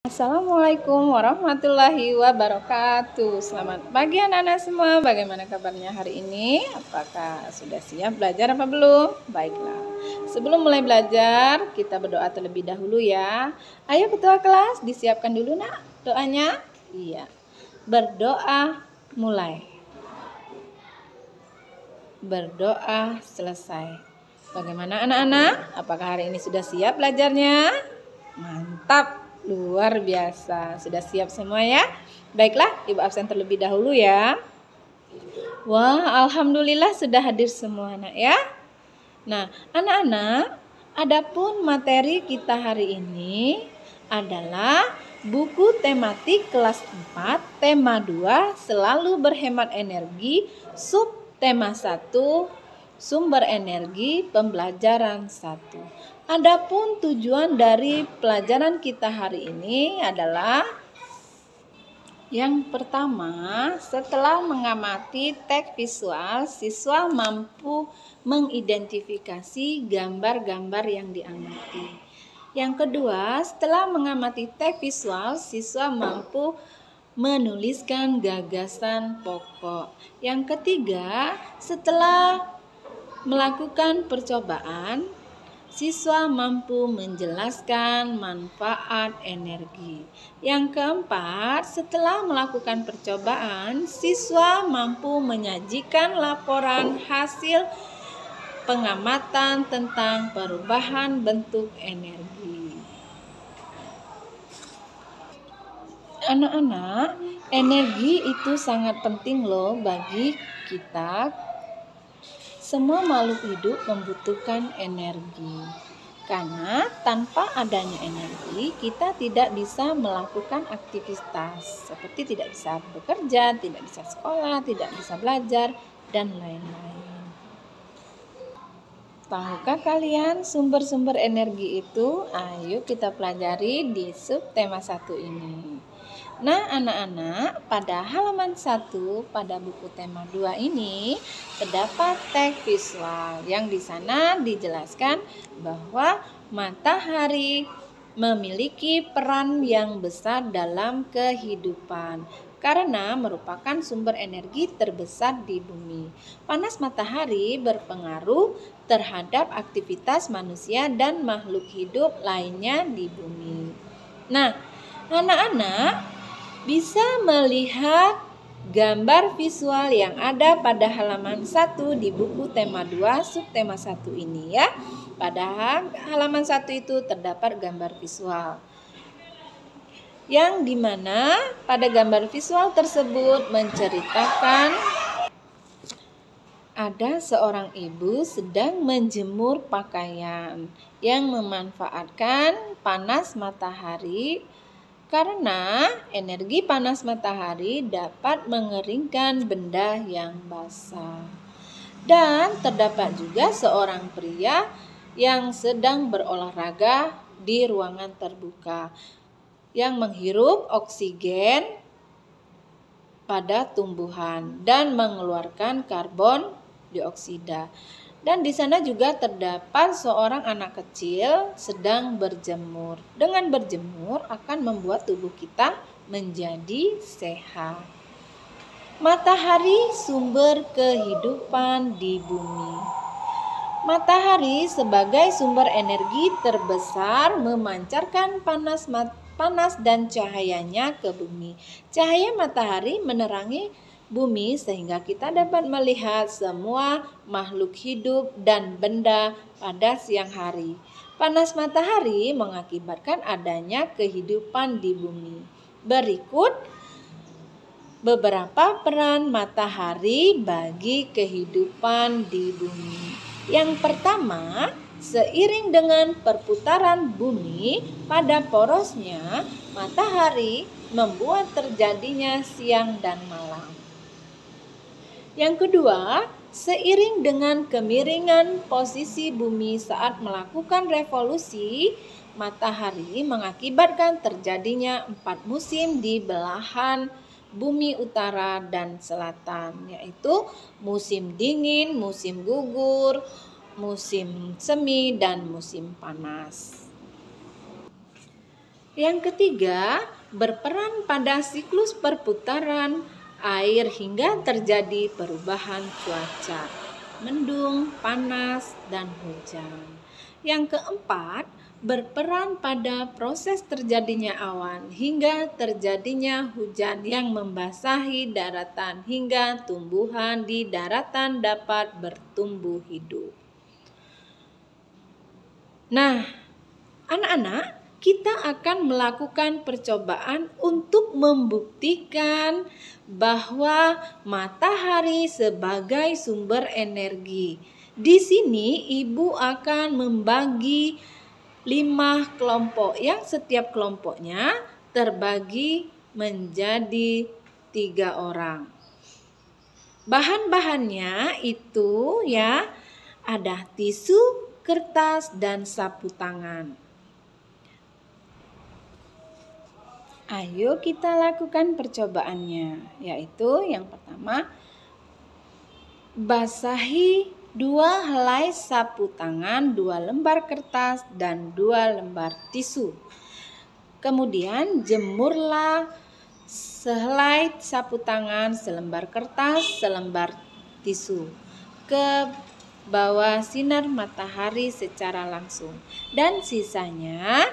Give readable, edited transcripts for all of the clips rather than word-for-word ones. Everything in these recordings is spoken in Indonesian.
Assalamualaikum warahmatullahi wabarakatuh. Selamat pagi anak-anak semua. Bagaimana kabarnya hari ini? Apakah sudah siap belajar apa belum? Baiklah. Sebelum mulai belajar, kita berdoa terlebih dahulu ya. Ayo ketua kelas, disiapkan dulu nak doanya. Iya. Berdoa mulai. Berdoa selesai. Bagaimana anak-anak? Apakah hari ini sudah siap belajarnya? Mantap. Luar biasa, sudah siap semua ya? Baiklah, Ibu absen terlebih dahulu ya. Wah, alhamdulillah sudah hadir semua anak ya. Nah, anak-anak, adapun materi kita hari ini adalah buku tematik kelas 4, tema 2, selalu berhemat energi, sub tema 1, sumber energi, pembelajaran 1. Adapun tujuan dari pelajaran kita hari ini adalah yang pertama, setelah mengamati teks visual, siswa mampu mengidentifikasi gambar-gambar yang diamati. Yang kedua, setelah mengamati teks visual, siswa mampu menuliskan gagasan pokok. Yang ketiga, setelah melakukan percobaan, siswa mampu menjelaskan manfaat energi. Yang keempat, setelah melakukan percobaan, siswa mampu menyajikan laporan hasil pengamatan tentang perubahan bentuk energi. Anak-anak, energi itu sangat penting loh bagi kita. Semua makhluk hidup membutuhkan energi. Karena tanpa adanya energi, kita tidak bisa melakukan aktivitas. Seperti tidak bisa bekerja, tidak bisa sekolah, tidak bisa belajar, dan lain-lain. Tahukah kalian sumber-sumber energi itu? Ayo kita pelajari di subtema 1 ini. Nah anak-anak, pada halaman 1 pada buku tema 2 ini terdapat teks visual yang di sana dijelaskan bahwa matahari memiliki peran yang besar dalam kehidupan karena merupakan sumber energi terbesar di bumi. Panas matahari berpengaruh terhadap aktivitas manusia dan makhluk hidup lainnya di bumi. Nah, anak-anak bisa melihat gambar visual yang ada pada halaman 1 di buku tema 2 subtema 1 ini ya. Pada halaman 1 itu terdapat gambar visual. Yang dimana pada gambar visual tersebut menceritakan ada seorang ibu sedang menjemur pakaian yang memanfaatkan panas matahari. Karena energi panas matahari dapat mengeringkan benda yang basah. Dan terdapat juga seorang pria yang sedang berolahraga di ruangan terbuka yang menghirup oksigen pada tumbuhan dan mengeluarkan karbon dioksida. Dan di sana juga terdapat seorang anak kecil sedang berjemur. Dengan berjemur akan membuat tubuh kita menjadi sehat. Matahari sumber kehidupan di bumi. Matahari sebagai sumber energi terbesar memancarkan panas dan cahayanya ke bumi. Cahaya matahari menerangi bumi sehingga kita dapat melihat semua makhluk hidup dan benda pada siang hari. Panas matahari mengakibatkan adanya kehidupan di bumi. Berikut beberapa peran matahari bagi kehidupan di bumi. Yang pertama, seiring dengan perputaran bumi pada porosnya, matahari membuat terjadinya siang dan malam. Yang kedua, seiring dengan kemiringan posisi bumi saat melakukan revolusi, matahari mengakibatkan terjadinya 4 musim di belahan bumi utara dan selatan, yaitu musim dingin, musim gugur, musim semi, dan musim panas. Yang ketiga, berperan pada siklus perputaran air hingga terjadi perubahan cuaca, mendung, panas, dan hujan. Yang keempat, berperan pada proses terjadinya awan hingga terjadinya hujan yang membasahi daratan hingga tumbuhan di daratan dapat bertumbuh hidup. Nah, anak-anak, kita akan melakukan percobaan untuk membuktikan bahwa matahari sebagai sumber energi. Di sini ibu akan membagi 5 kelompok yang setiap kelompoknya terbagi menjadi 3 orang. Bahan-bahannya itu ya ada tisu, kertas, dan sapu tangan. Ayo kita lakukan percobaannya, yaitu yang pertama, basahi 2 helai sapu tangan, 2 lembar kertas, dan 2 lembar tisu. Kemudian jemurlah sehelai sapu tangan, selembar kertas, selembar tisu ke bawah sinar matahari secara langsung, dan sisanya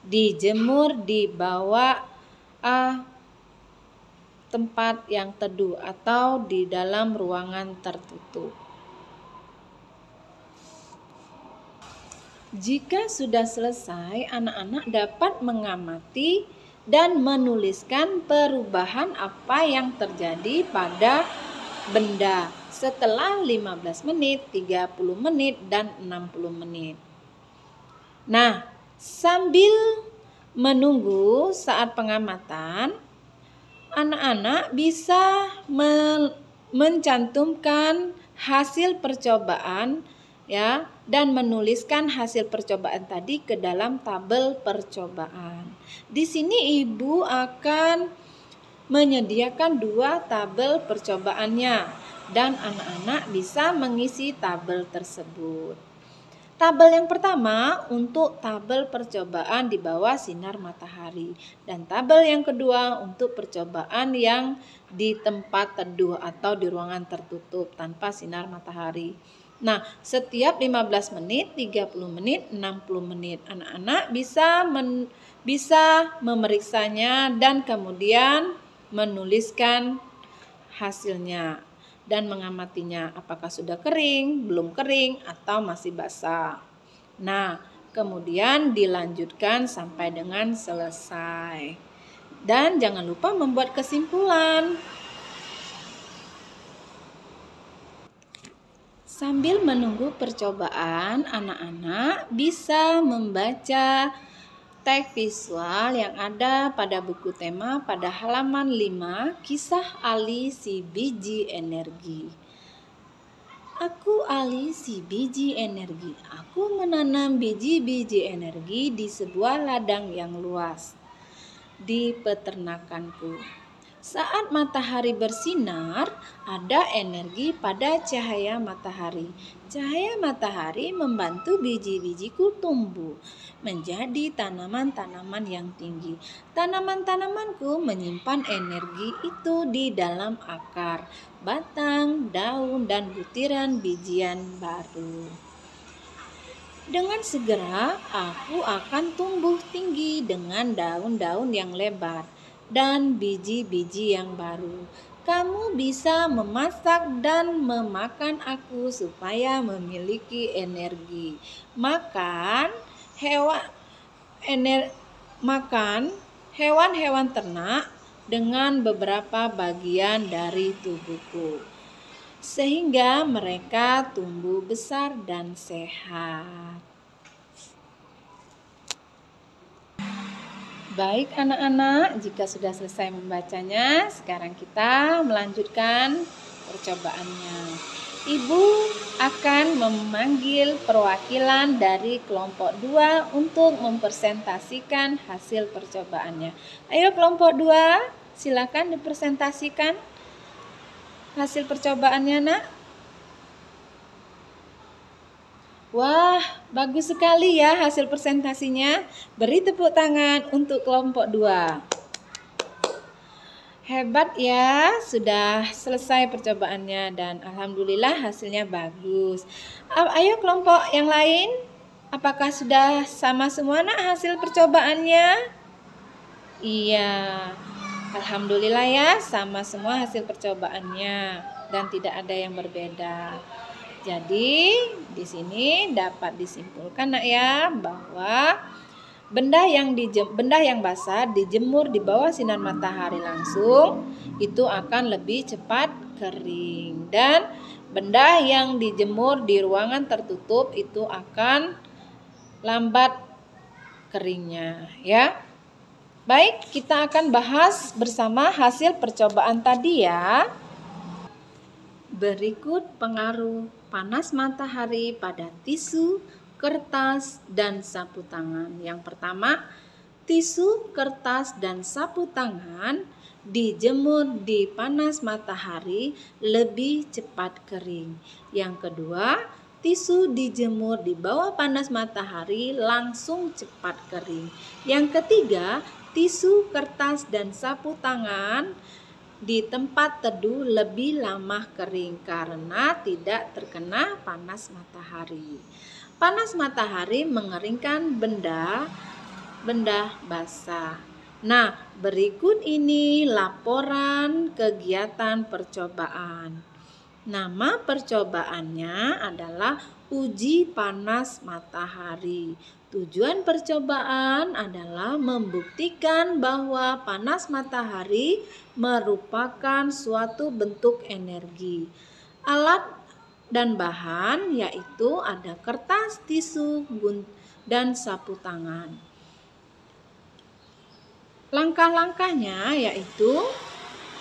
dijemur di bawah tempat yang teduh atau di dalam ruangan tertutup. Jika sudah selesai, anak-anak dapat mengamati dan menuliskan perubahan apa yang terjadi pada benda setelah 15 menit, 30 menit, dan 60 menit. Nah, sambil menunggu saat pengamatan, anak-anak bisa mencantumkan hasil percobaan ya dan menuliskan hasil percobaan tadi ke dalam tabel percobaan. Di sini ibu akan menyediakan 2 tabel percobaannya dan anak-anak bisa mengisi tabel tersebut. Tabel yang pertama untuk tabel percobaan di bawah sinar matahari, dan tabel yang kedua untuk percobaan yang di tempat teduh atau di ruangan tertutup tanpa sinar matahari. Nah, setiap 15 menit, 30 menit, 60 menit anak-anak bisa memeriksanya dan kemudian menuliskan hasilnya dan mengamatinya apakah sudah kering, belum kering, atau masih basah. Nah, kemudian dilanjutkan sampai dengan selesai. Dan jangan lupa membuat kesimpulan. Sambil menunggu percobaan, anak-anak bisa membaca teks visual yang ada pada buku tema pada halaman 5, Kisah Ali si biji energi. Aku Ali si biji energi. Aku menanam biji-biji energi di sebuah ladang yang luas di peternakanku. Saat matahari bersinar, ada energi pada cahaya matahari. Cahaya matahari membantu biji-bijiku tumbuh menjadi tanaman-tanaman yang tinggi. Tanaman-tanamanku menyimpan energi itu di dalam akar, batang, daun, dan butiran bijian baru. Dengan segera aku akan tumbuh tinggi dengan daun-daun yang lebar dan biji-biji yang baru. Kamu bisa memasak dan memakan aku supaya memiliki energi. Makan hewan-hewan ternak dengan beberapa bagian dari tubuhku, sehingga mereka tumbuh besar dan sehat. Baik anak-anak, jika sudah selesai membacanya, sekarang kita melanjutkan percobaannya. Ibu akan memanggil perwakilan dari kelompok 2 untuk mempresentasikan hasil percobaannya. Ayo kelompok 2, silakan dipresentasikan hasil percobaannya, Nak. Wah, bagus sekali ya hasil presentasinya. Beri tepuk tangan untuk kelompok 2. Hebat ya, sudah selesai percobaannya dan alhamdulillah hasilnya bagus. Ayo kelompok yang lain, apakah sudah sama semua nak hasil percobaannya? Iya, alhamdulillah ya, sama semua hasil percobaannya dan tidak ada yang berbeda. Jadi di sini dapat disimpulkan nak ya bahwa benda yang basah dijemur di bawah sinar matahari langsung itu akan lebih cepat kering, dan benda yang dijemur di ruangan tertutup itu akan lambat keringnya ya. Baik, kita akan bahas bersama hasil percobaan tadi ya. Berikut pengaruh panas matahari pada tisu, kertas, dan sapu tangan. Yang pertama, tisu, kertas, dan sapu tangan dijemur di panas matahari lebih cepat kering. Yang kedua, tisu dijemur di bawah panas matahari langsung cepat kering. Yang ketiga, tisu, kertas, dan sapu tangan di tempat teduh lebih lama kering karena tidak terkena panas matahari. Panas matahari mengeringkan benda basah. Nah, berikut ini laporan kegiatan percobaan. Nama percobaannya adalah uji panas matahari. Tujuan percobaan adalah membuktikan bahwa panas matahari merupakan suatu bentuk energi. Alat dan bahan yaitu ada kertas, tisu, dan sapu tangan. Langkah-langkahnya yaitu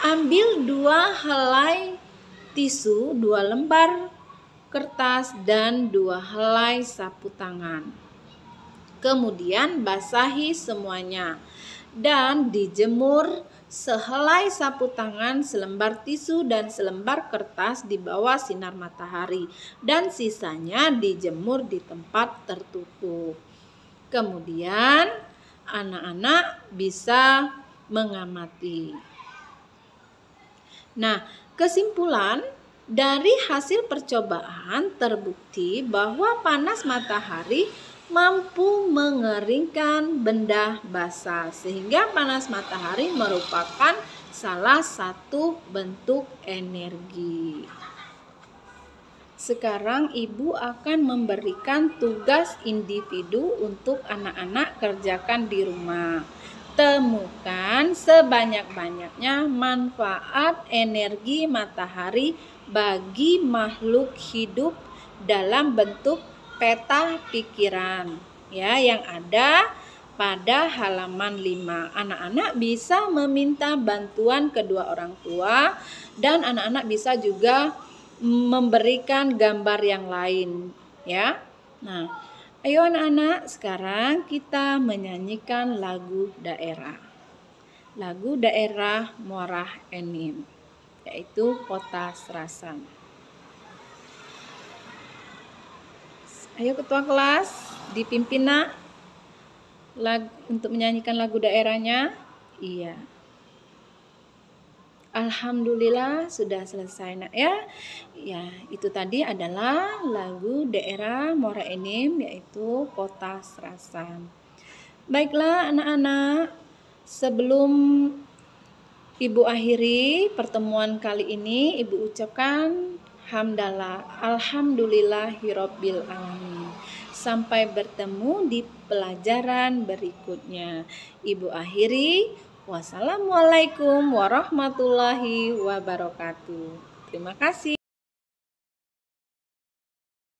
ambil 2 helai tisu, 2 lembar kertas, dan 2 helai sapu tangan. Kemudian basahi semuanya dan dijemur sehelai sapu tangan, selembar tisu, dan selembar kertas di bawah sinar matahari, dan sisanya dijemur di tempat tertutup. Kemudian anak-anak bisa mengamati. Nah, kesimpulan dari hasil percobaan terbukti bahwa panas matahari mampu mengeringkan benda basah, sehingga panas matahari merupakan salah satu bentuk energi. Sekarang ibu akan memberikan tugas individu untuk anak-anak kerjakan di rumah. Temukan sebanyak-banyaknya manfaat energi matahari bagi makhluk hidup dalam bentuk peta pikiran ya yang ada pada halaman 5. Anak-anak bisa meminta bantuan kedua orang tua dan anak-anak bisa juga memberikan gambar yang lain ya. Nah, ayo anak-anak, sekarang kita menyanyikan lagu daerah. Lagu daerah Muara Enim, yaitu Kota Serasan. Ayo ketua kelas, dipimpin nak untuk menyanyikan lagu daerahnya. Iya. Alhamdulillah sudah selesai nak ya. Ya, itu tadi adalah lagu daerah Muara Enim, yaitu Kota Serasan. Baiklah anak-anak, sebelum ibu akhiri pertemuan kali ini, ibu ucapkan hamdalah, alhamdulillahirabbil alamin. Sampai bertemu di pelajaran berikutnya. Ibu akhiri, wassalamualaikum warahmatullahi wabarakatuh. Terima kasih.